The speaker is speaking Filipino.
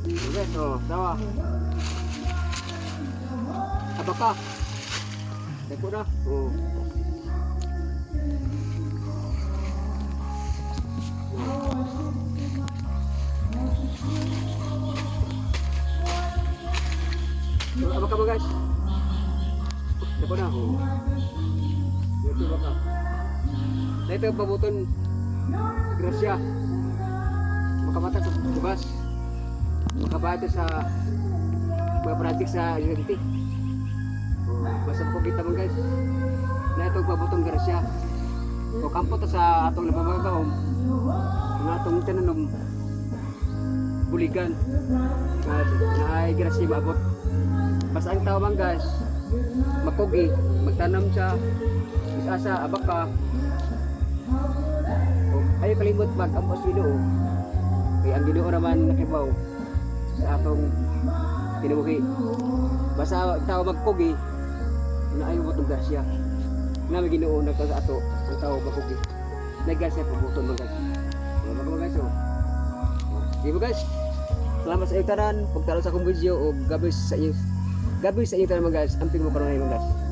Guys, oh, tawa. Apa ka? Deko na. Oh. Apa ka ba guys? Deko na. Oh. Dito ba ka? Dito yung pabuton. Grasya. Makamata sa bubas. Makabato sa mga project sa university. Basta ko kita mo guys. Na itong pabutong grasya. O kampo to sa atong nababagahom. Ang atong tinanom buligan. Na ay grasya maabot. Basta ang tao man guys, makugi, magtanam siya, isa-asa, abaka. Ay kalimot mag-ampos Ginoo. Kaya ang Ginoo naman nakibaw sa atong tinuhi. Basta tao magkugi, na ayaw mo itong grasya. Namin Ginoo nagtaga ato ang tao magkugi. Nag-grasya pabuton mga guys. Mga guys, oh. Sige guys, salamat sa iyong tanan. Pagtalo sa akong video o gabi sa iyo tanan mga guys. Amping mo karon mga guys.